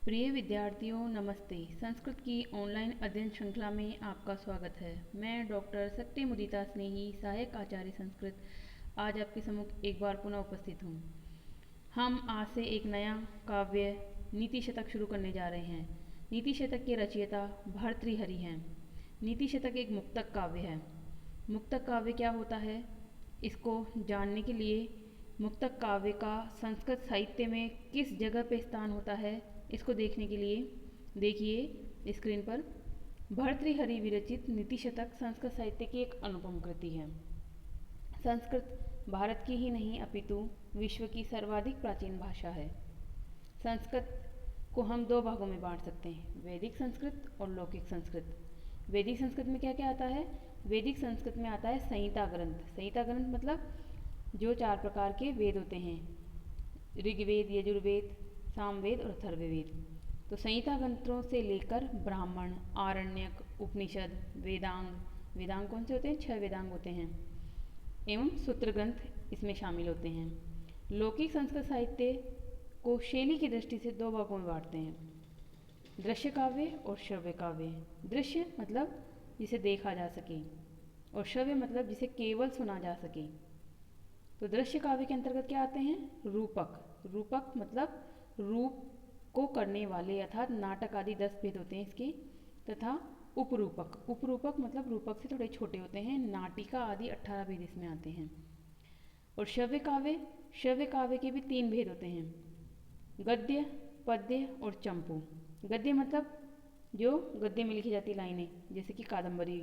प्रिय विद्यार्थियों नमस्ते। संस्कृत की ऑनलाइन अध्ययन श्रृंखला में आपका स्वागत है। मैं डॉक्टर सत्य मुदिता स्नेही, सहायक आचार्य संस्कृत, आज आपके सम्मुख एक बार पुनः उपस्थित हूँ। हम आज से एक नया काव्य नीति शतक शुरू करने जा रहे हैं। नीति शतक के रचयिता भर्तृहरि हैं। नीति शतक एक मुक्तक काव्य है। मुक्तक काव्य क्या होता है, इसको जानने के लिए मुक्तक काव्य का संस्कृत साहित्य में किस जगह पे स्थान होता है, इसको देखने के लिए देखिए स्क्रीन पर। भर्तृहरि विरचित नीति शतक संस्कृत साहित्य की एक अनुपम कृति है। संस्कृत भारत की ही नहीं अपितु विश्व की सर्वाधिक प्राचीन भाषा है। संस्कृत को हम दो भागों में बांट सकते हैं, वैदिक संस्कृत और लौकिक संस्कृत। वैदिक संस्कृत में क्या क्या आता है? वैदिक संस्कृत में आता है संहिता ग्रंथ। संहिता ग्रंथ मतलब जो 4 प्रकार के वेद होते हैं, ऋग्वेद, यजुर्वेद, सामवेद और अथर्ववेद। तो संहिता ग्रंथों से लेकर ब्राह्मण, आरण्यक, उपनिषद, वेदांग। वेदांग कौन से होते हैं? 6 वेदांग होते हैं, एवं सूत्र ग्रंथ इसमें शामिल होते हैं। लौकिक संस्कृत साहित्य को शैली की दृष्टि से दो भागों में बांटते हैं, दृश्य काव्य और श्रव्य काव्य। दृश्य मतलब जिसे देखा जा सके और श्रव्य मतलब जिसे केवल सुना जा सके। तो दृश्य काव्य के अंतर्गत क्या आते हैं? रूपक। रूपक मतलब रूप को करने वाले, अर्थात नाटक आदि 10 भेद होते हैं इसके। तथा उपरूपक। उपरूपक मतलब रूपक से थोड़े छोटे होते हैं, नाटिका आदि 18 भेद इसमें आते हैं। और श्रव्य काव्य, श्रव्य काव्य के भी 3 भेद होते हैं, गद्य, पद्य और चंपू। गद्य मतलब जो गद्य में लिखी जाती लाइनें, जैसे कि कादम्बरी,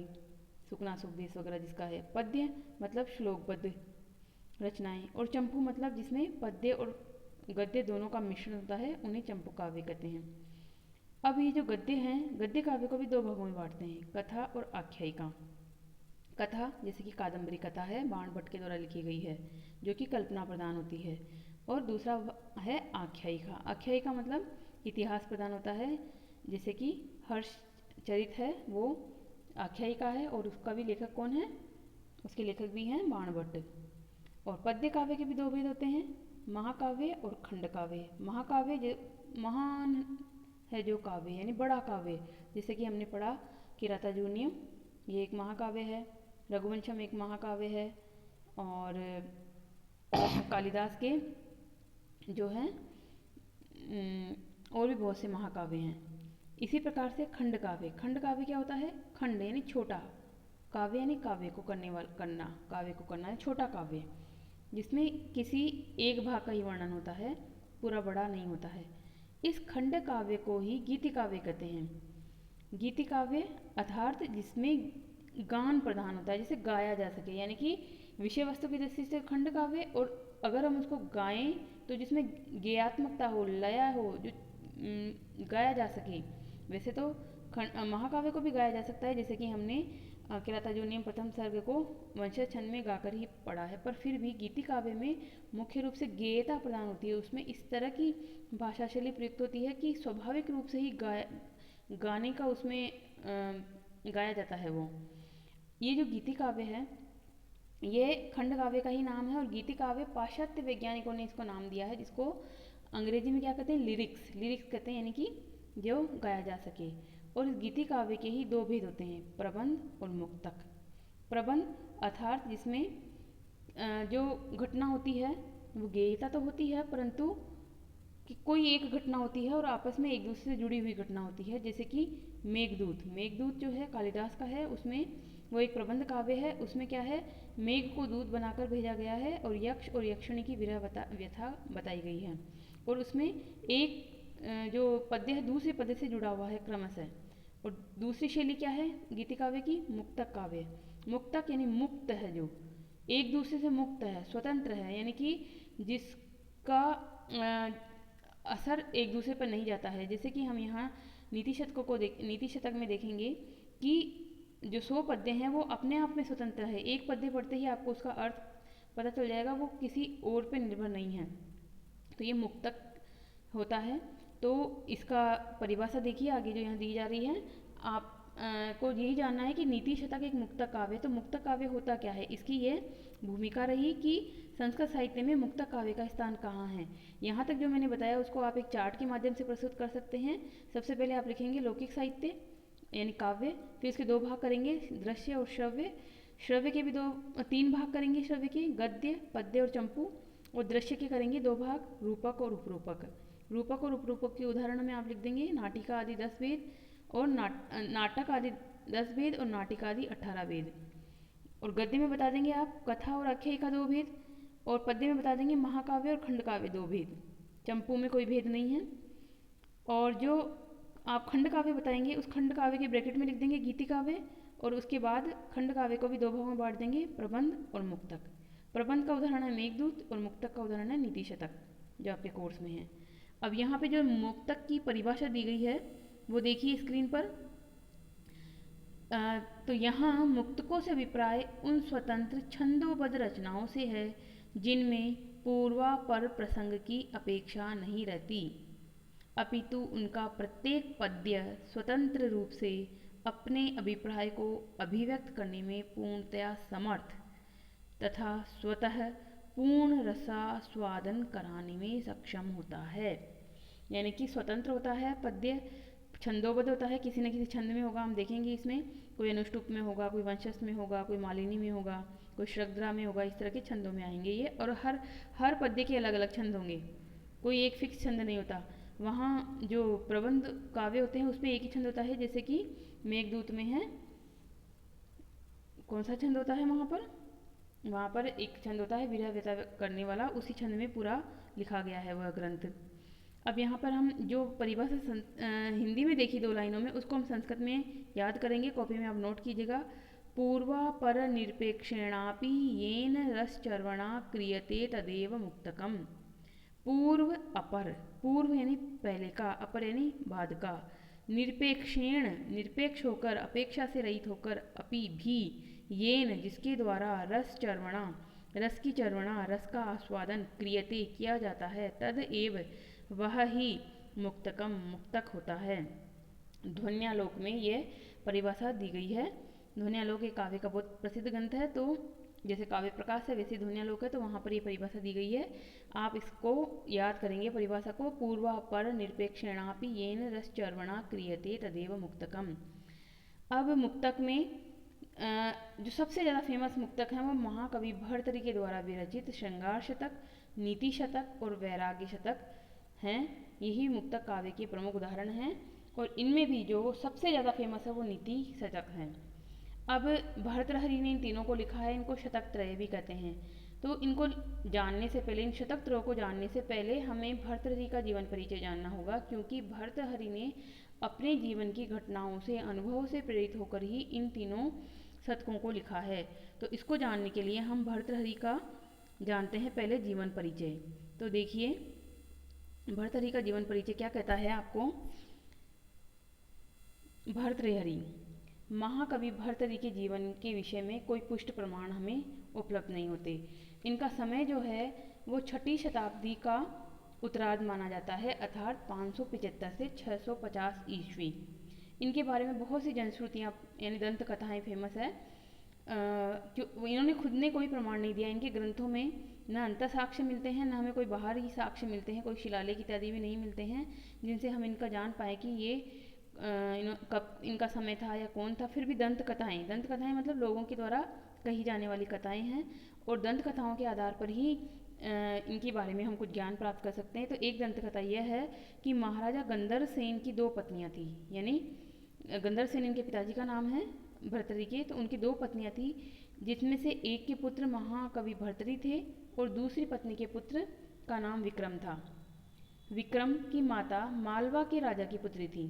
सुकना, सुखदेश वगैरह जिसका है। पद्य मतलब श्लोकबद्ध रचनाएं। और चंपू मतलब जिसमें पद्य और गद्य दोनों का मिश्रण होता है, उन्हें चंपू काव्य कहते हैं। अब ये जो गद्य हैं, गद्य काव्य को भी दो भागों में बांटते हैं, कथा और आख्यायिका। कथा जैसे कि कादम्बरी कथा है, बाण भट्ट के द्वारा लिखी गई है, जो कि कल्पना प्रधान होती है। और दूसरा है आख्यायिका। आख्यायिका मतलब इतिहास प्रदान होता है, जैसे कि हर्षचरित है वो आख्यायिका है, और उसका भी लेखक कौन है? उसके लेखक भी हैं बाण भट्ट। और पद्य काव्य के भी 2 भेद होते हैं, महाकाव्य और खंड काव्य। महाकाव्य महान है जो काव्य, यानी बड़ा काव्य, जैसे कि हमने पढ़ा किरातार्जुनीयम, ये एक महाकाव्य है। रघुवंशम एक महाकाव्य है। और कालिदास के जो हैं और भी बहुत से महाकाव्य हैं। इसी प्रकार से खंड काव्य। खंड काव्य क्या होता है? खंड यानी छोटा, काव्य यानी काव्य को करना, काव्य को करना है छोटा काव्य, जिसमें किसी एक भाग का ही वर्णन होता है, पूरा बड़ा नहीं होता है। इस खंड काव्य को ही गीति काव्य कहते हैं। गीति काव्य अर्थात जिसमें गान प्रधान होता है, जिसे गाया जा सके, यानी कि विषय वस्तु की दृष्टि से खंड काव्य, और अगर हम उसको गाएं तो जिसमें गेयात्मकता हो, लय हो, जो गाया जा सके। वैसे तो महाकाव्य को भी गाया जा सकता है, जैसे कि हमने किरातार्जुनीयम प्रथम सर्ग को वंशज छंद में गाकर ही पढ़ा है, पर फिर भी गीति काव्य में मुख्य रूप से गेयता प्रदान होती है। उसमें इस तरह की भाषा शैली प्रयुक्त होती है कि स्वाभाविक रूप से ही गाने का उसमें गाया जाता है वो। ये जो गीति काव्य है, ये खंड काव्य का ही नाम है। और गीति काव्य पाश्चात्य वैज्ञानिकों ने इसको नाम दिया है, जिसको अंग्रेजी में क्या कहते हैं? लिरिक्स। लिरिक्स कहते हैं, यानी कि जो गाया जा सके। और इस गीति काव्य के ही 2 भेद होते हैं, प्रबंध और मुक्तक। प्रबंध अर्थात जिसमें जो घटना होती है वो गेयता तो होती है, परंतु कि कोई एक घटना होती है और आपस में एक दूसरे से जुड़ी हुई घटना होती है, जैसे कि मेघदूत। मेघदूत जो है कालिदास का है, उसमें वो एक प्रबंध काव्य है। उसमें क्या है? मेघ को दूत बनाकर भेजा गया है और यक्ष और यक्षिणी की विरह व्यथा बताई गई है। और उसमें एक जो पद्य है दूसरे पद्य से जुड़ा हुआ है क्रमशः। और दूसरी शैली क्या है गीति काव्य की? मुक्तक काव्य। मुक्तक यानी मुक्त है, जो एक दूसरे से मुक्त है, स्वतंत्र है, यानी कि जिसका असर एक दूसरे पर नहीं जाता है। जैसे कि हम यहाँ नीति शतक में देखेंगे कि जो 100 पद्य हैं वो अपने आप में स्वतंत्र है। एक पद्य पढ़ते ही आपको उसका अर्थ पता चल जाएगा, वो किसी और पे निर्भर नहीं है। तो ये मुक्तक होता है। तो इसका परिभाषा देखिए आगे जो यहाँ दी जा रही है, आप को यही जानना है कि नीति शतक एक मुक्तक काव्य, तो मुक्तक काव्य होता क्या है, इसकी ये भूमिका रही कि संस्कृत साहित्य में मुक्तक काव्य का स्थान कहाँ है। यहाँ तक जो मैंने बताया उसको आप एक चार्ट के माध्यम से प्रस्तुत कर सकते हैं। सबसे पहले आप लिखेंगे लौकिक साहित्य यानी काव्य, फिर इसके दो भाग करेंगे, दृश्य और श्रव्य। श्रव्य के भी तीन भाग करेंगे, श्रव्य के गद्य, पद्य और चंपू। और दृश्य के करेंगे दो भाग, रूपक और उपरूपक। रूपक और उपरूपक के उदाहरण में आप लिख देंगे नाटिका आदि 10 वेद और नाटक आदि 10 वेद और नाटिका आदि 18 वेद। और गद्य में बता देंगे आप कथा और आख्यायिका 2 भेद, और पद्य में बता देंगे महाकाव्य और खंड काव्य 2 भेद। चंपू में कोई भेद नहीं है। और जो आप खंड काव्य बताएंगे उस खंड काव्य के ब्रैकेट में लिख देंगे गीति काव्य, और उसके बाद खंड काव्य को भी दो भागों में बांट देंगे, प्रबंध और मुक्तक। प्रबंध का उदाहरण है मेघदूत और मुक्तक का उदाहरण है नीति शतक, जो आपके कोर्स में है। अब यहाँ पे जो मुक्तक की परिभाषा दी गई है वो देखिए स्क्रीन पर। तो यहाँ मुक्तकों से अभिप्राय उन स्वतंत्र छंदोबद्ध रचनाओं से है जिनमें पूर्वापर प्रसंग की अपेक्षा नहीं रहती, अपितु उनका प्रत्येक पद्य स्वतंत्र रूप से अपने अभिप्राय को अभिव्यक्त करने में पूर्णतया समर्थ तथा स्वतः पूर्ण रसास्वादन कराने में सक्षम होता है। यानी कि स्वतंत्र होता है पद्य, छंदोबद्ध होता है, किसी न किसी छंद में होगा। हम देखेंगे इसमें कोई अनुष्टुप में होगा, कोई वंशस्थ में होगा, कोई मालिनी में होगा, कोई श्रद्धा में होगा, इस तरह के छंदों में आएंगे ये। और हर पद्य के अलग अलग छंद होंगे, कोई एक फिक्स छंद नहीं होता। वहाँ जो प्रबंध काव्य होते हैं उसमें एक ही छंद होता है, जैसे कि मेघदूत में है, कौन सा छंद होता है वहाँ पर एक छंद होता है विरह व्यथा करने वाला, उसी छंद में पूरा लिखा गया है वह ग्रंथ। अब यहाँ पर हम जो परिभाषा हिंदी में देखी 2 लाइनों में, उसको हम संस्कृत में याद करेंगे। कॉपी में आप नोट कीजिएगा। पूर्वापर निरपेक्षेणापि येन रसचर्वणा क्रियते तदेव मुक्तकम। पूर्व अपर, पूर्व यानी पहले का, अपर यानी बाद का, निरपेक्षेण निरपेक्ष होकर, अपेक्षा से रहित होकर, अपि भी, येन जिसके द्वारा, रस चर्वणा रस की चर्वणा रस का आस्वादन, क्रियते किया जाता है, तद एव वह ही मुक्तकम मुक्तक होता है। ध्वन्यालोक में ये परिभाषा दी गई है। ध्वन्यालोक एक काव्य का बहुत प्रसिद्ध ग्रंथ है, तो जैसे काव्य प्रकाश है वैसे ध्वन्यालोक है, तो वहाँ पर ये परिभाषा दी गई है। आप इसको याद करेंगे परिभाषा को, पूर्वापर निरपेक्षेणापि येन रस चर्वणा क्रियते तदेव मुक्तकम। अब मुक्तक में जो सबसे ज़्यादा फेमस मुक्तक हैं वो महाकवि भर्तृहरि के द्वारा विरचित श्रृंगार शतक, नीति शतक और वैराग्य शतक हैं। यही मुक्तक काव्य के प्रमुख उदाहरण हैं, और इनमें भी जो सबसे ज़्यादा फेमस है वो नीति शतक हैं। अब भर्तृहरि ने इन तीनों को लिखा है, इनको शतक त्रय भी कहते हैं। तो इनको जानने से पहले, इन शतक त्रयों को जानने से पहले हमें भर्तृहरि का जीवन परिचय जानना होगा, क्योंकि भर्तृहरि ने अपने जीवन की घटनाओं से, अनुभव से प्रेरित होकर ही इन तीनों शतकों को लिखा है। तो इसको जानने के लिए हम भर्तृहरि का जानते हैं पहले जीवन परिचय। तो देखिए भर्तृहरि का जीवन परिचय क्या कहता है आपको। भर्तृहरि, महाकवि भर्तृहरि के जीवन के विषय में कोई पुष्ट प्रमाण हमें उपलब्ध नहीं होते। इनका समय जो है वो 6ठी शताब्दी का उत्तरार्ध माना जाता है, अर्थात 575 से 650 ईस्वी। इनके बारे में बहुत सी जनश्रुतियाँ यानी दंत कथाएँ फेमस है। इन्होंने खुद ने कोई प्रमाण नहीं दिया। इनके ग्रंथों में न अंतर साक्ष्य मिलते हैं, न हमें कोई बाहरी साक्ष्य मिलते हैं, कोई शिलालेख इत्यादि भी नहीं मिलते हैं जिनसे हम इनका जान पाए कि ये कब इनका समय था या कौन था। फिर भी दंत कथाएँ मतलब लोगों के द्वारा कही जाने वाली कथाएँ हैं, और दंत कथाओं के आधार पर ही इनके बारे में हम कुछ ज्ञान प्राप्त कर सकते हैं। तो एक दंत कथा यह है कि महाराजा गंधर्व सेन की 2 पत्नियां थी, यानी गंधर्व सेन इनके पिताजी का नाम है भर्तृहरि के, तो उनकी 2 पत्नियां थी, जिसमें से एक के पुत्र महाकवि भर्तृहरि थे और दूसरी पत्नी के पुत्र का नाम विक्रम था। विक्रम की माता मालवा के राजा की पुत्री थी,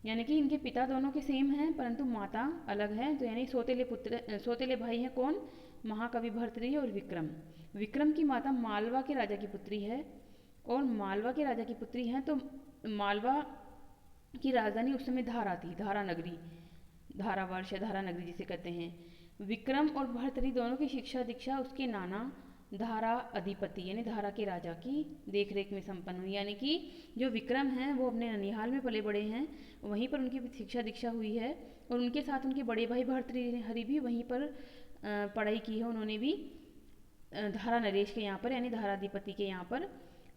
यानी कि इनके पिता दोनों के सेम हैं परंतु माता अलग है। तो यानी सौतेले भाई हैं कौन, महाकवि भर्तृहरि और विक्रम। विक्रम की माता मालवा के राजा की पुत्री है, और मालवा के राजा की पुत्री हैं, तो मालवा की राजधानी उस समय धारा थी, धारा नगरी, धारावर्ष या धारा नगरी जिसे कहते हैं। विक्रम और भर्तृहरि दोनों की शिक्षा दीक्षा उसके नाना धारा अधिपति यानी धारा के राजा की देखरेख में संपन्न हुई। यानी कि जो विक्रम हैं वो अपने ननिहाल में पले बड़े हैं, वहीं पर उनकी शिक्षा दीक्षा हुई है और उनके साथ उनके बड़े भाई भर्तृहरि भी वहीं पर पढ़ाई की है। उन्होंने भी धारा नरेश के यहाँ पर यानी धाराधिपति के यहाँ पर।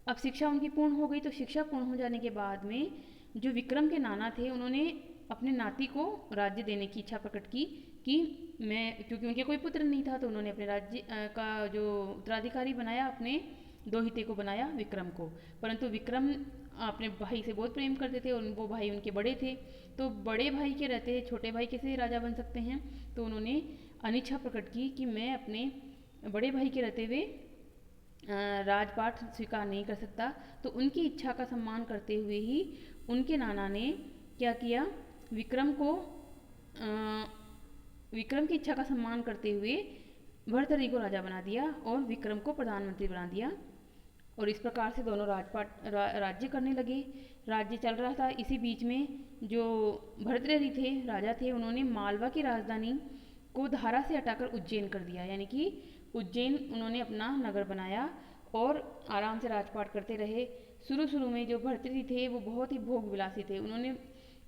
अब शिक्षा उनकी पूर्ण हो गई, तो शिक्षा पूर्ण हो जाने के बाद में जो विक्रम के नाना थे उन्होंने अपने नाती को राज्य देने की इच्छा प्रकट की कि मैं, क्योंकि उनके कोई पुत्र नहीं था, तो उन्होंने अपने राज्य का जो उत्तराधिकारी बनाया, अपने दोहिते को बनाया, विक्रम को। परंतु विक्रम अपने भाई से बहुत प्रेम करते थे और वो भाई उनके बड़े थे, तो बड़े भाई के रहते छोटे भाई कैसे राजा बन सकते हैं। तो उन्होंने अनिच्छा प्रकट की कि मैं अपने बड़े भाई के रहते हुए राजपाट स्वीकार नहीं कर सकता। तो उनकी इच्छा का सम्मान करते हुए ही उनके नाना ने क्या किया, विक्रम की इच्छा का सम्मान करते हुए भर्तृहरि को राजा बना दिया और विक्रम को प्रधानमंत्री बना दिया। और इस प्रकार से दोनों राज्य करने लगे। राज्य चल रहा था। इसी बीच में जो भर्तृहरि थे, राजा थे, उन्होंने मालवा की राजधानी को धारा से हटाकर उज्जैन कर दिया। यानी कि उज्जैन उन्होंने अपना नगर बनाया और आराम से राजपाट करते रहे। शुरू में जो भर्तृहरि थे वो बहुत ही भोग विलासी थे। उन्होंने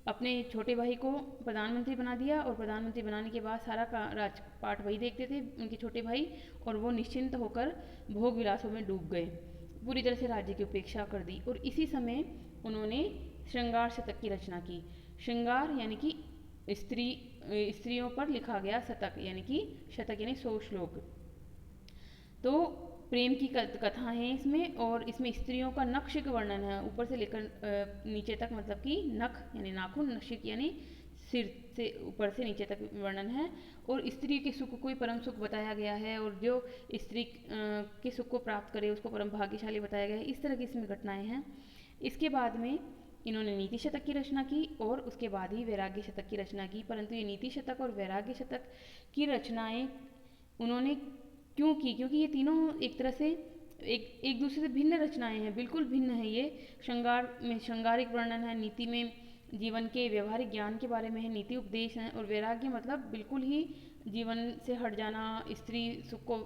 अपने छोटे भाई को प्रधानमंत्री बना दिया और प्रधानमंत्री बनाने के बाद सारा का राजपाट वही देखते थे, उनके छोटे भाई, और वो निश्चिंत होकर भोग विलासों में डूब गए, पूरी तरह से राज्य की उपेक्षा कर दी। और इसी समय उन्होंने श्रृंगार शतक की रचना की। श्रृंगार यानी कि स्त्रियों पर लिखा गया शतक, यानी कि शतक यानी 100 श्लोक। तो प्रेम की कथा है इसमें, और इसमें स्त्रियों का नक्षिक वर्णन है, ऊपर से लेकर नीचे तक, मतलब कि नख यानी नाखून, नक्षिक यानी सिर से ऊपर से नीचे तक वर्णन है। और स्त्री के सुख को ही परम सुख बताया गया है, और जो स्त्री के सुख को प्राप्त करे उसको परम भाग्यशाली बताया गया है। इस तरह की इसमें घटनाएं हैं। इसके बाद में इन्होंने नीति शतक की रचना की और उसके बाद ही वैराग्य शतक की रचना की। परंतु ये नीति शतक और वैराग्य शतक की रचनाएं उन्होंने क्यों की, क्योंकि ये तीनों एक तरह से एक दूसरे से भिन्न रचनाएं हैं, बिल्कुल भिन्न है। ये श्रृंगार में श्रृंगारिक वर्णन है, नीति में जीवन के व्यवहारिक ज्ञान के बारे में है, नीति उपदेश है, और वैराग्य मतलब बिल्कुल ही जीवन से हट जाना, स्त्री सुख को,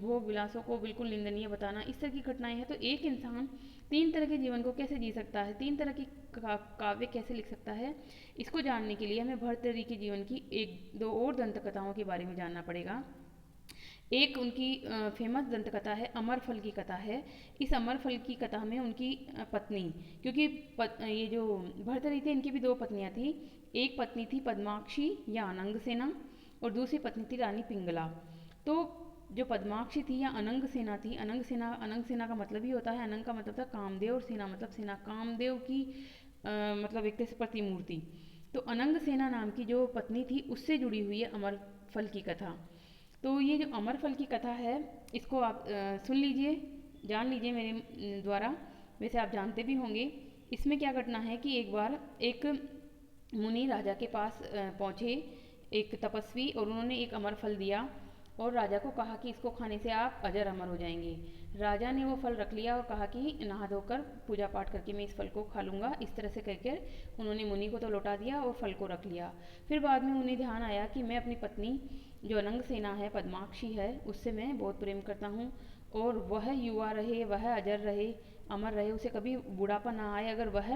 भोग विलासों को बिल्कुल निंदनीय बताना, इस तरह की घटनाएं हैं। तो एक इंसान 3 तरह के जीवन को कैसे जी सकता है, 3 तरह की काव्य कैसे लिख सकता है, इसको जानने के लिए हमें भर्तृहरि के जीवन की 1-2 और दंत कथाओं के बारे में जानना पड़ेगा। एक उनकी फेमस दंत कथा है, अमर फल की कथा है। इस अमर फल की कथा में उनकी पत्नी, क्योंकि ये जो भर्तृहरि थे इनकी भी 2 पत्नियां थी। एक पत्नी थी पद्माक्षी या अनंग सेना, और दूसरी पत्नी थी रानी पिंगला। तो जो पद्माक्षी थी या अनंग सेना थी, अनंग सेना का मतलब ही होता है, अनंग का मतलब था कामदेव और सेना मतलब सेना, कामदेव की मतलब एक तरह से प्रतिमूर्ति। तो अनंग सेना नाम की जो पत्नी थी उससे जुड़ी हुई है अमर फल की कथा। तो ये जो अमर फल की कथा है इसको आप सुन लीजिए, जान लीजिए मेरे द्वारा, वैसे आप जानते भी होंगे। इसमें क्या घटना है कि एक बार एक मुनि राजा के पास पहुँचे, एक तपस्वी, और उन्होंने एक अमर फल दिया और राजा को कहा कि इसको खाने से आप अजर अमर हो जाएंगे। राजा ने वो फल रख लिया और कहा कि नहा धोकर पूजा पाठ करके मैं इस फल को खा लूँगा। इस तरह से कहकर उन्होंने मुनि को तो लौटा दिया और फल को रख लिया। फिर बाद में उन्हें ध्यान आया कि मैं अपनी पत्नी जो अनंग सेना है, पद्माक्षी है, उससे मैं बहुत प्रेम करता हूँ, और वह युवा रहे, वह अजर रहे, अमर रहे, उसे कभी बुढ़ापा ना आए। अगर वह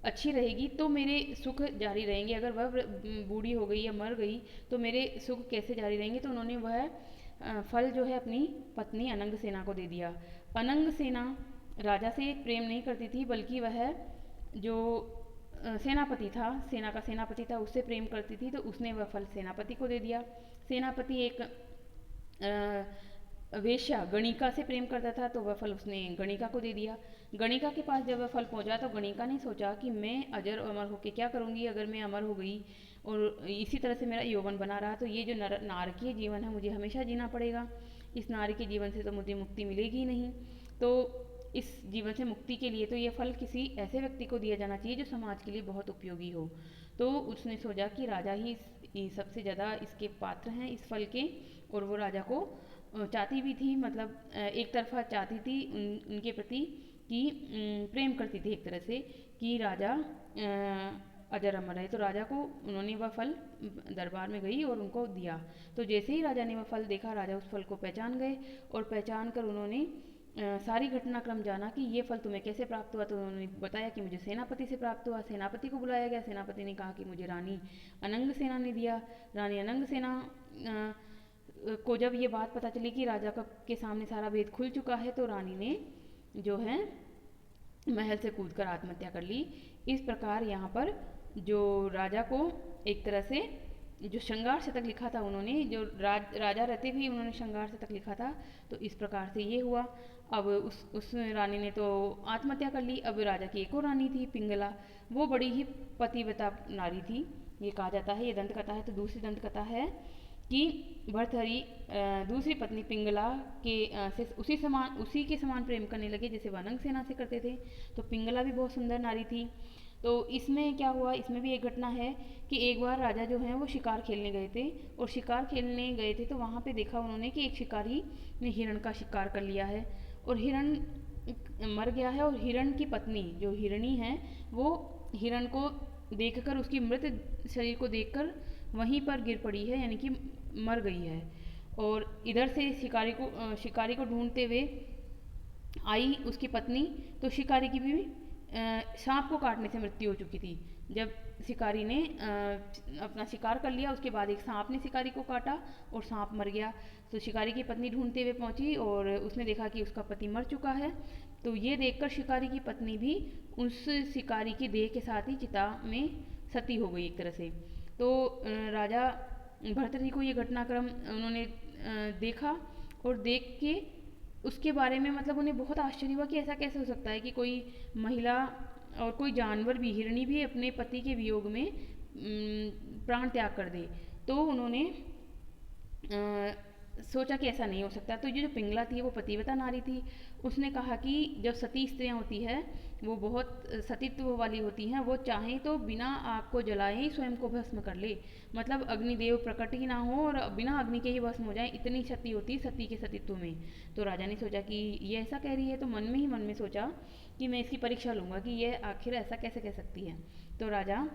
अच्छी रहेगी तो मेरे सुख जारी रहेंगे, अगर वह बूढ़ी हो गई या मर गई तो मेरे सुख कैसे जारी रहेंगे। तो उन्होंने वह फल जो है अपनी पत्नी अनंग सेना को दे दिया। अनंग सेना राजा से प्रेम नहीं करती थी, बल्कि वह जो सेनापति था, सेना का सेनापति था, उससे प्रेम करती थी। तो उसने वह फल सेनापति को दे दिया। सेनापति एक वेश्या गणिका से प्रेम करता था, तो वह फल उसने गणिका को दे दिया। गणिका के पास जब वह फल पहुंचा तो गणिका ने सोचा कि मैं अजर अमर होकर क्या करूंगी, अगर मैं अमर हो गई और इसी तरह से मेरा यौवन बना रहा तो ये जो नारकीय जीवन है मुझे हमेशा जीना पड़ेगा। इस नारी के जीवन से तो मुझे मुक्ति मिलेगी ही नहीं। तो इस जीवन से मुक्ति के लिए तो ये फल किसी ऐसे व्यक्ति को दिया जाना चाहिए जो समाज के लिए बहुत उपयोगी हो। तो उसने सोचा कि राजा ही सबसे ज़्यादा इसके पात्र हैं इस फल के, और वो राजा को चाहती भी थी, मतलब एक तरफा चाहती थी उनके प्रति कि प्रेम करती थी एक तरह से, कि राजा अजर अमर रहे। तो राजा को उन्होंने वह फल दरबार में गई और उनको दिया। तो जैसे ही राजा ने वह फल देखा, राजा उस फल को पहचान गए और पहचान कर उन्होंने सारी घटनाक्रम जाना कि ये फल तुम्हें कैसे प्राप्त हुआ। तो उन्होंने बताया कि मुझे सेनापति से प्राप्त हुआ। सेनापति को बुलाया गया। सेनापति ने कहा कि मुझे रानी अनंग सेना ने दिया। रानी अनंग सेना को जब ये बात पता चली कि राजा का के सामने सारा भेद खुल चुका है, तो रानी ने जो है महल से कूदकर आत्महत्या कर ली। इस प्रकार यहाँ पर जो राजा को एक तरह से जो श्रृंगार शतक लिखा था उन्होंने, जो राजा रहते भी उन्होंने श्रृंगार शतक लिखा था, तो इस प्रकार से ये हुआ। अब उस रानी ने तो आत्महत्या कर ली। अब राजा की एक और रानी थी पिंगला, वो बड़ी ही पतिव्रता नारी थी, ये कहा जाता है। ये दंत कथा है। तो दूसरी दंत कथा है कि भर्तहरि दूसरी पत्नी पिंगला के से उसी के समान प्रेम करने लगे जैसे वह अनंग सेना से करते थे। तो पिंगला भी बहुत सुंदर नारी थी। तो इसमें क्या हुआ, इसमें भी एक घटना है कि एक बार राजा जो हैं वो शिकार खेलने गए थे, और शिकार खेलने गए थे तो वहाँ पे देखा उन्होंने कि एक शिकारी ने हिरण का शिकार कर लिया है और हिरण मर गया है। और हिरण की पत्नी जो हिरणी है वो हिरण को देखकर, उसकी मृत शरीर को देखकर वहीं पर गिर पड़ी है, यानी कि मर गई है। और इधर से शिकारी को ढूंढते हुए आई उसकी पत्नी, तो शिकारी की भी सांप को काटने से मृत्यु हो चुकी थी। जब शिकारी ने अपना शिकार कर लिया, उसके बाद एक सांप ने शिकारी को काटा और सांप मर गया। तो शिकारी की पत्नी ढूंढते हुए पहुंची और उसने देखा कि उसका पति मर चुका है। तो ये देखकर शिकारी की पत्नी भी उस शिकारी की देह के साथ ही चिता में सती हो गई एक तरह से। तो राजा भर्तृहरि को ये घटनाक्रम उन्होंने देखा और देख के उसके बारे में मतलब उन्हें बहुत आश्चर्य हुआ कि ऐसा कैसे हो सकता है कि कोई महिला और कोई जानवर भी, हिरणी भी अपने पति के वियोग में प्राण त्याग कर दे। तो उन्होंने सोचा कि ऐसा नहीं हो सकता। तो ये जो पिंगला थी वो पतिव्रता नारी थी। उसने कहा कि जब सती स्त्रियाँ होती है वो बहुत सतीत्व वाली होती हैं, वो चाहें तो बिना आग को जलाए ही स्वयं को भस्म कर ले, मतलब अग्निदेव प्रकट ही ना हो और बिना अग्नि के ही भस्म हो जाए, इतनी शक्ति होती सती के सतीत्व में। तो राजा ने सोचा कि ये ऐसा कह रही है, तो मन में सोचा कि मैं इसकी परीक्षा लूँगा कि ये आखिर ऐसा कैसे कह सकती है। तो राजा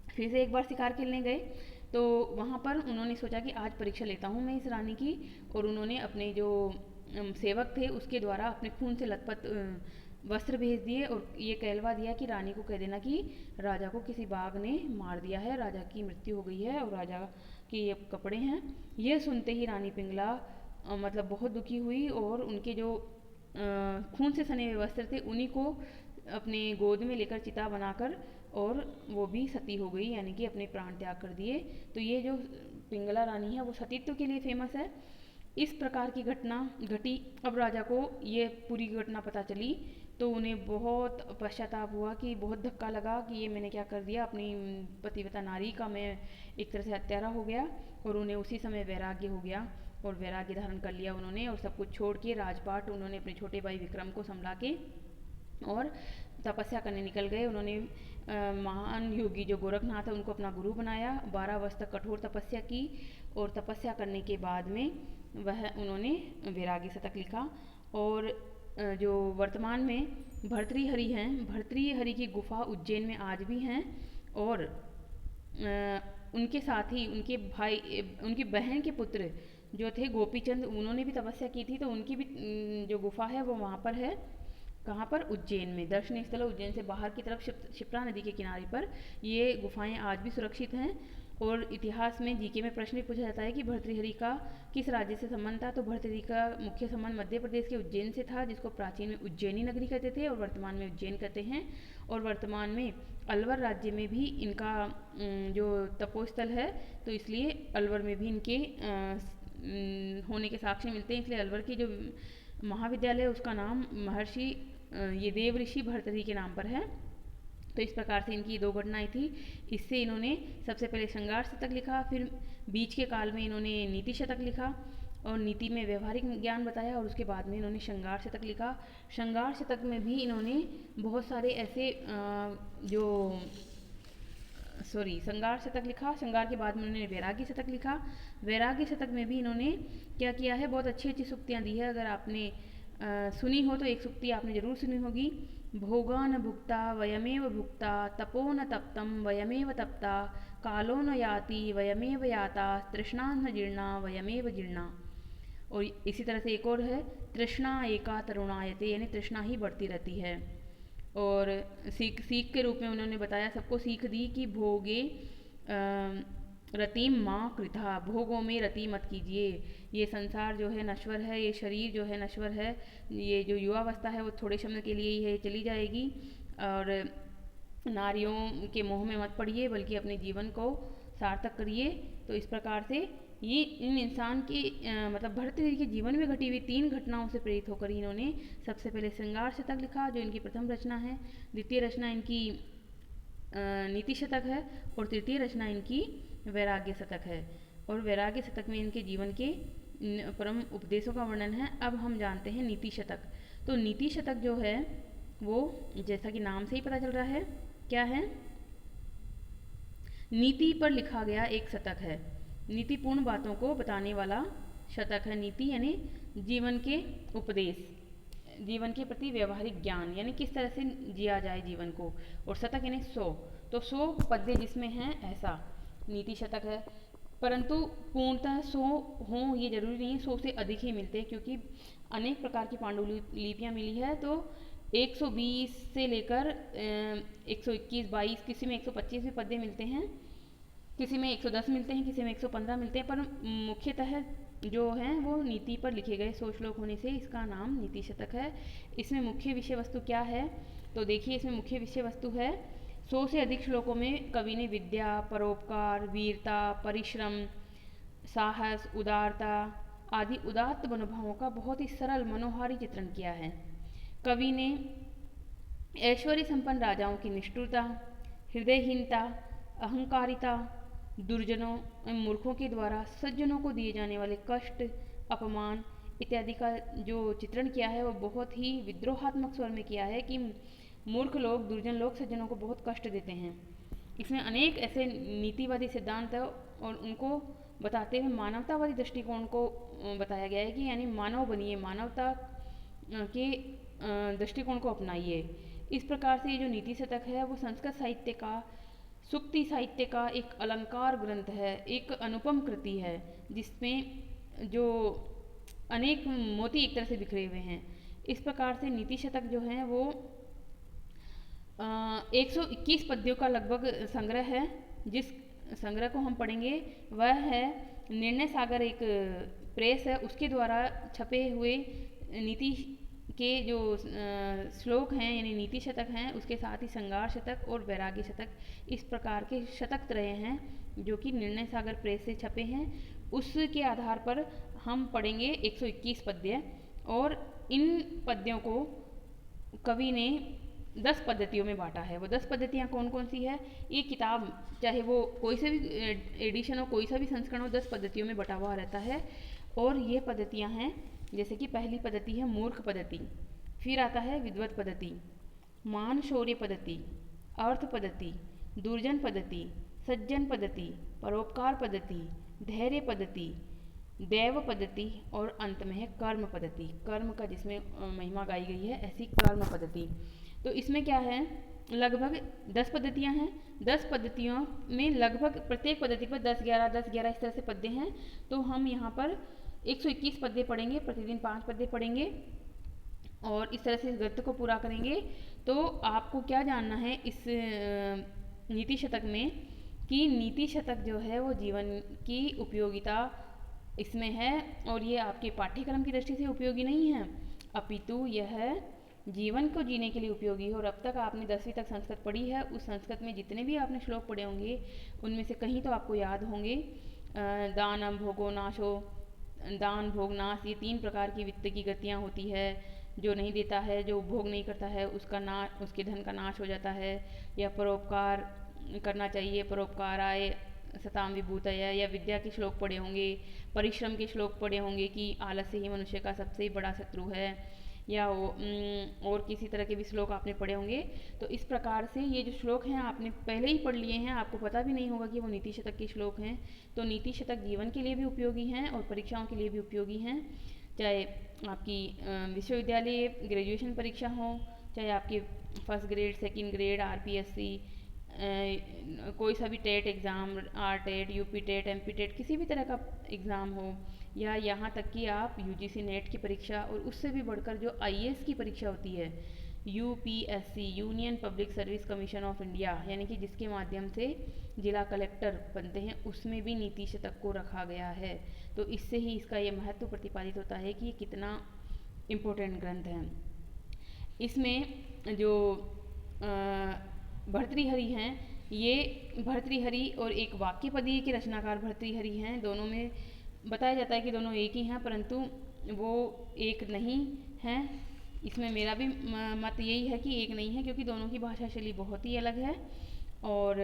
फिर से एक बार शिकार खेलने गए। तो वहाँ पर उन्होंने सोचा कि आज परीक्षा लेता हूँ मैं इस रानी की, और उन्होंने अपने जो सेवक थे उसके द्वारा अपने खून से लथपथ वस्त्र भेज दिए और ये कहलवा दिया कि रानी को कह देना कि राजा को किसी बाघ ने मार दिया है, राजा की मृत्यु हो गई है और राजा के ये कपड़े हैं। यह सुनते ही रानी पिंगला मतलब बहुत दुखी हुई और उनके जो खून से सने हुए वस्त्र थे उन्हीं को अपने गोद में लेकर चिता बनाकर और वो भी सती हो गई, यानी कि अपने प्राण त्याग कर दिए। तो ये जो पिंगला रानी है वो सतीत्व के लिए फेमस है। इस प्रकार की घटना घटी। अब राजा को ये पूरी घटना पता चली तो उन्हें बहुत पश्चाताप हुआ, कि बहुत धक्का लगा कि ये मैंने क्या कर दिया, अपनी पतिव्रता नारी का मैं एक तरह से हत्यारा हो गया। और उन्हें उसी समय वैराग्य हो गया और वैराग्य धारण कर लिया उन्होंने, और सब कुछ छोड़ के राजपाट उन्होंने अपने छोटे भाई विक्रम को संभला के और तपस्या करने निकल गए। उन्होंने महान योगी जो गोरखनाथ है उनको अपना गुरु बनाया, 12 वर्ष तक कठोर तपस्या की और तपस्या करने के बाद में वह उन्होंने वैराग्य शतक लिखा। और जो वर्तमान में भर्तृहरि हैं, भर्तृहरि की गुफा उज्जैन में आज भी हैं, और उनके साथ ही उनके भाई, उनकी बहन के पुत्र जो थे गोपीचंद, उन्होंने भी तपस्या की थी, तो उनकी भी जो गुफा है वो वहाँ पर है। कहाँ पर? उज्जैन में। दर्शनीय स्थल उज्जैन से बाहर की तरफ शिप्रा नदी के किनारे पर ये गुफाएं आज भी सुरक्षित हैं। और इतिहास में जीके में प्रश्न भी पूछा जाता है कि भर्तृहरि का किस राज्य से संबंध था। तो भर्तृहरि का मुख्य संबंध मध्य प्रदेश के उज्जैन से था, जिसको प्राचीन में उज्जैनी नगरी कहते थे और वर्तमान में उज्जैन कहते हैं। और वर्तमान में अलवर राज्य में भी इनका जो तपोस्थल है, तो इसलिए अलवर में भी इनके होने के साक्ष्य मिलते हैं। इसलिए अलवर की जो महाविद्यालय उसका नाम महर्षि ये देव ऋषि भर्तृहरि के नाम पर है। तो इस प्रकार से इनकी 2 घटनाएं थी। इससे इन्होंने सबसे पहले श्रृंगार शतक लिखा, फिर बीच के काल में इन्होंने नीति शतक लिखा और नीति में व्यवहारिक ज्ञान बताया, और उसके बाद में इन्होंने श्रृंगार शतक लिखा। श्रृंगार शतक में भी इन्होंने बहुत सारे ऐसे श्रृंगार शतक लिखा। श्रृंगार के बाद में उन्होंने वैराग्य शतक लिखा। वैराग्य शतक में भी इन्होंने क्या किया है, बहुत अच्छी अच्छी सूक्तियाँ दी है। अगर आपने सुनी हो तो एक सूक्ति आपने ज़रूर सुनी होगी भोगान भुक्ता वयमेव भुक्ता तपो न तप्तं वयमेव तप्ता कालो न याति वयमेव याता तृष्णा न जीर्णा वयमेव जीर्णा। और इसी तरह से एक और है, तृष्णा एका तरुणायते, यानी तृष्णा ही बढ़ती रहती है। और सीख के रूप में उन्होंने बताया, सबको सीख दी कि भोगे रतिम माँ कृथा, भोगों में रति मत कीजिए। ये संसार जो है नश्वर है, ये शरीर जो है नश्वर है, ये जो युवावस्था है वो थोड़े समय के लिए ही है, चली जाएगी। और नारियों के मोह में मत पड़िए, बल्कि अपने जीवन को सार्थक करिए। तो इस प्रकार से ये इन इंसान की मतलब भरतहरि के जीवन में घटी हुई 3 घटनाओं से प्रेरित होकर इन्होंने सबसे पहले श्रृंगार शतक लिखा, जो इनकी प्रथम रचना है। द्वितीय रचना इनकी नीति शतक है, और तृतीय रचना इनकी वैराग्य शतक है। और वैराग्य शतक में इनके जीवन के परम उपदेशों का वर्णन है। अब हम जानते हैं नीति शतक। तो नीति शतक जो है वो, जैसा कि नाम से ही पता चल रहा है, क्या है, नीति पर लिखा गया एक शतक है। नीतिपूर्ण बातों को बताने वाला शतक है। नीति यानी जीवन के उपदेश, जीवन के प्रति व्यवहारिक ज्ञान, यानी किस तरह से जिया जाए जीवन को। और शतक यानी 100, तो 100 पद्य जिसमें हैं, ऐसा नीति शतक है। परंतु पूर्णतः 100 हों ये जरूरी नहीं है, 100 से अधिक ही मिलते हैं, क्योंकि अनेक प्रकार की पांडुलिपियाँ मिली है। तो 120 से लेकर 121, 22, किसी में 125 भी पद्य मिलते हैं, किसी में 110 मिलते हैं, किसी में 115 मिलते हैं। पर मुख्यतः जो हैं वो नीति पर लिखे गए 100 श्लोक होने से इसका नाम नीति शतक है। इसमें मुख्य विषय वस्तु क्या है, तो देखिए इसमें मुख्य विषय वस्तु है, 100 से अधिक श्लोकों में कवि ने विद्या, परोपकार, वीरता, परिश्रम, साहस, उदारता आदि उदात्त मनोभावों का बहुत ही सरल मनोहारी चित्रण किया है। कवि ने ऐश्वर्य संपन्न राजाओं की निष्ठुरता, हृदयहीनता, अहंकारिता, दुर्जनों मूर्खों के द्वारा सज्जनों को दिए जाने वाले कष्ट, अपमान इत्यादि का जो चित्रण किया है वो बहुत ही विद्रोहात्मक स्वर में किया है कि मूर्ख लोग, दुर्जन लोग सज्जनों को बहुत कष्ट देते हैं। इसमें अनेक ऐसे नीतिवादी सिद्धांत है और उनको बताते हुए मानवतावादी दृष्टिकोण को बताया गया है कि यानी मानव बनिए, मानवता के दृष्टिकोण को अपनाइए। इस प्रकार से ये जो नीति शतक है वो संस्कृत साहित्य का, सूक्ति साहित्य का एक अलंकार ग्रंथ है, एक अनुपम कृति है, जिसमें जो अनेक मोती एक तरह से बिखरे हुए हैं। इस प्रकार से नीति शतक जो है वो 121 पद्यों का लगभग संग्रह है। जिस संग्रह को हम पढ़ेंगे वह है निर्णय सागर, एक प्रेस है, उसके द्वारा छपे हुए नीति के जो श्लोक हैं यानी नीति शतक हैं, उसके साथ ही श्रृंगार शतक और वैराग्य शतक, इस प्रकार के शतक त्रय हैं जो कि निर्णय सागर प्रेस से छपे हैं। उसके आधार पर हम पढ़ेंगे 121 पद्य, और इन पद्यों को कवि ने 10 पद्धतियों में बांटा है। वो 10 पद्धतियाँ कौन कौन सी है, ये किताब चाहे वो कोई से भी एडिशन हो, कोई सा भी संस्करण हो, 10 पद्धतियों में बटा हुआ रहता है। और ये पद्धतियाँ हैं, जैसे कि पहली पद्धति है मूर्ख पद्धति, फिर आता है विद्वत पद्धति, मान शौर्य पद्धति, अर्थ पद्धति, दुर्जन पद्धति, सज्जन पद्धति, परोपकार पद्धति, धैर्य पद्धति, दैव पद्धति, और अंत में है कर्म पद्धति। कर्म का जिसमें महिमा गाई गई है, ऐसी कर्म पद्धति। तो इसमें क्या है, लगभग 10 पद्धतियाँ हैं। 10 पद्धतियों में लगभग प्रत्येक पद्धति पर 10-11 10-11 इस तरह से पद्य हैं। तो हम यहाँ पर 121 पद्य पढ़ेंगे, प्रतिदिन 5 पद्य पढ़ेंगे और इस तरह से इस ग्रंथ को पूरा करेंगे। तो आपको क्या जानना है इस नीति शतक में, कि नीति शतक जो है वो जीवन की उपयोगिता इसमें है, और ये आपके पाठ्यक्रम की दृष्टि से उपयोगी नहीं है, अपितु यह जीवन को जीने के लिए उपयोगी है। और अब तक आपने 10वीं तक संस्कृत पढ़ी है, उस संस्कृत में जितने भी आपने श्लोक पढ़े होंगे उनमें से कहीं तो आपको याद होंगे। दानम भोगो नाशो, दान भोग नाश, ये 3 प्रकार की वित्त की गतियाँ होती है। जो नहीं देता है, जो उपभोग नहीं करता है, उसके धन का नाश हो जाता है। या परोपकार करना चाहिए, परोपकार आए सताम विभूतय, या विद्या के श्लोक पढ़े होंगे, परिश्रम के श्लोक पढ़े होंगे कि आलस्य ही मनुष्य का सबसे बड़ा शत्रु है, या और किसी तरह के भी श्लोक आपने पढ़े होंगे। तो इस प्रकार से ये जो श्लोक हैं आपने पहले ही पढ़ लिए हैं, आपको पता भी नहीं होगा कि वो नीति शतक के श्लोक हैं। तो नीति शतक जीवन के लिए भी उपयोगी हैं और परीक्षाओं के लिए भी उपयोगी हैं, चाहे आपकी विश्वविद्यालय ग्रेजुएशन परीक्षा हो, चाहे आपकी first grade, second grade, RPSC, कोई सा भी TET exam, R TET, UP TET, MP TET, किसी भी तरह का एग्ज़ाम हो, या यहाँ तक कि आप यूजीसी नेट की परीक्षा, और उससे भी बढ़कर जो आईएएस की परीक्षा होती है, UPSC, union public service commission of India, यानी कि जिसके माध्यम से जिला कलेक्टर बनते हैं, उसमें भी नीति शतक को रखा गया है। तो इससे ही इसका ये महत्व प्रतिपादित होता है कि ये कितना इम्पोर्टेंट ग्रंथ है। इसमें जो भर्तृहरि हैं, ये भर्तृहरि और एक वाक्यपदीय के रचनाकार भर्तृहरि हैं। दोनों में बताया जाता है कि दोनों एक ही हैं, परंतु वो एक नहीं हैं। इसमें मेरा भी मत यही है कि एक नहीं है, क्योंकि दोनों की भाषा शैली बहुत ही अलग है और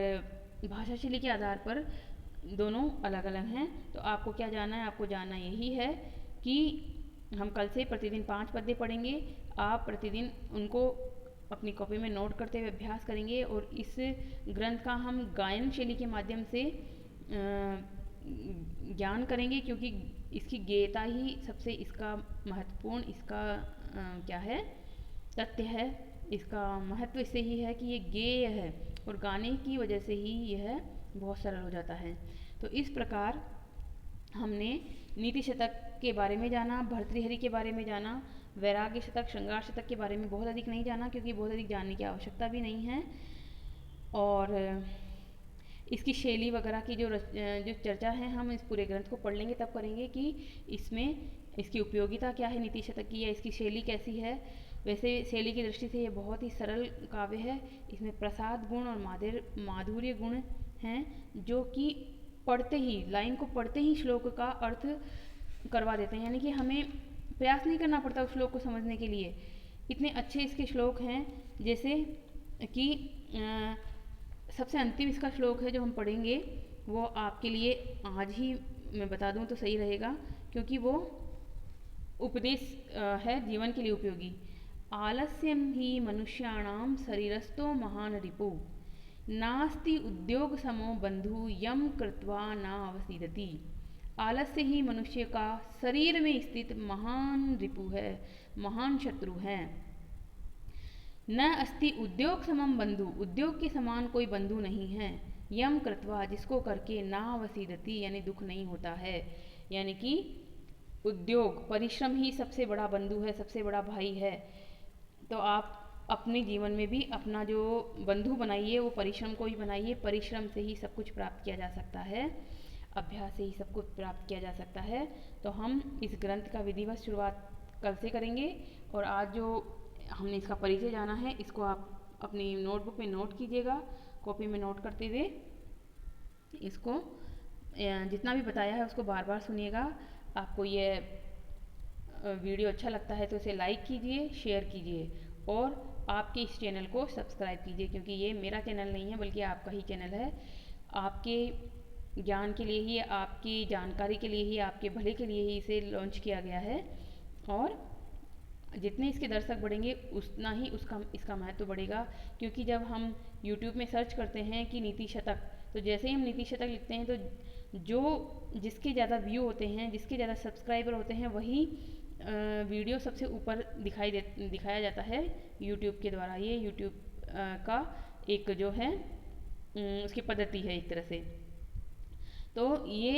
भाषा शैली के आधार पर दोनों अलग अलग हैं। तो आपको क्या जानना है? आपको जानना यही है कि हम कल से प्रतिदिन 5 पद्य पढ़ेंगे। आप प्रतिदिन उनको अपनी कॉपी में नोट करते हुए अभ्यास करेंगे, और इस ग्रंथ का हम गायन शैली के माध्यम से ज्ञान करेंगे, क्योंकि इसकी गेयता ही सबसे इसका महत्वपूर्ण इसका क्या है, तथ्य है। इसका महत्व इससे ही है कि ये गेय है, और गाने की वजह से ही यह बहुत सरल हो जाता है। तो इस प्रकार हमने नीति शतक के बारे में जाना, भर्तृहरि के बारे में जाना, वैराग्य शतक, श्रृंगार शतक के बारे में बहुत अधिक नहीं जाना, क्योंकि बहुत अधिक जानने की आवश्यकता भी नहीं है। और इसकी शैली वगैरह की जो चर्चा है, हम इस पूरे ग्रंथ को पढ़ लेंगे तब करेंगे कि इसमें इसकी उपयोगिता क्या है नीति शतक की, या इसकी शैली कैसी है। वैसे शैली की दृष्टि से ये बहुत ही सरल काव्य है। इसमें प्रसाद गुण और माधुर्य गुण हैं, जो कि पढ़ते ही, लाइन को पढ़ते ही श्लोक का अर्थ करवा देते हैं, यानी कि हमें प्रयास नहीं करना पड़ता उस श्लोक को समझने के लिए। इतने अच्छे इसके श्लोक हैं, जैसे कि सबसे अंतिम इसका श्लोक है जो हम पढ़ेंगे, वो आपके लिए आज ही मैं बता दूं तो सही रहेगा, क्योंकि वो उपदेश है, जीवन के लिए उपयोगी। आलस्यम ही मनुष्याणाम शरीरस्थो महान रिपु, नास्ति उद्योग समो बंधु यम कृत्वा न अवसीदति। आलस्य ही मनुष्य का शरीर में स्थित महान रिपु है, महान शत्रु है। न अस्ति उद्योग समम बंधु, उद्योग के समान कोई बंधु नहीं है। यम कृत्वा, जिसको करके ना वसीदति, यानी दुख नहीं होता है। यानी कि उद्योग, परिश्रम ही सबसे बड़ा बंधु है, सबसे बड़ा भाई है। तो आप अपने जीवन में भी अपना जो बंधु बनाइए, वो परिश्रम को ही बनाइए। परिश्रम से ही सब कुछ प्राप्त किया जा सकता है, अभ्यास से ही सब कुछ प्राप्त किया जा सकता है। तो हम इस ग्रंथ का विधिवत शुरुआत कल से करेंगे, और आज जो हमने इसका परिचय जाना है, इसको आप अपनी नोटबुक में नोट कीजिएगा, कॉपी में नोट करते हुए इसको जितना भी बताया है उसको बार बार सुनिएगा। आपको ये वीडियो अच्छा लगता है तो इसे लाइक कीजिए, शेयर कीजिए, और आपके इस चैनल को सब्सक्राइब कीजिए, क्योंकि ये मेरा चैनल नहीं है बल्कि आपका ही चैनल है। आपके ज्ञान के लिए ही, आपकी जानकारी के लिए ही, आपके भले के लिए ही इसे लॉन्च किया गया है। और जितने इसके दर्शक बढ़ेंगे उतना ही इसका महत्व बढ़ेगा, क्योंकि जब हम YouTube में सर्च करते हैं कि नीति शतक, तो जैसे ही हम नीति शतक लिखते हैं तो जिसके ज़्यादा व्यू होते हैं, जिसके ज़्यादा सब्सक्राइबर होते हैं, वही वीडियो सबसे ऊपर दिखाया जाता है YouTube के द्वारा। ये YouTube का एक जो है उसकी पद्धति है एक तरह से। तो ये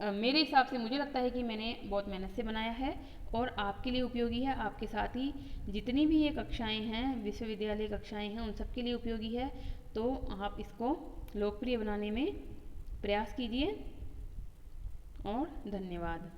मेरे हिसाब से मुझे लगता है कि मैंने बहुत मेहनत से बनाया है और आपके लिए उपयोगी है। आपके साथ ही जितनी भी ये कक्षाएं हैं, विश्वविद्यालय कक्षाएं हैं, उन सब के लिए उपयोगी है। तो आप इसको लोकप्रिय बनाने में प्रयास कीजिए, और धन्यवाद।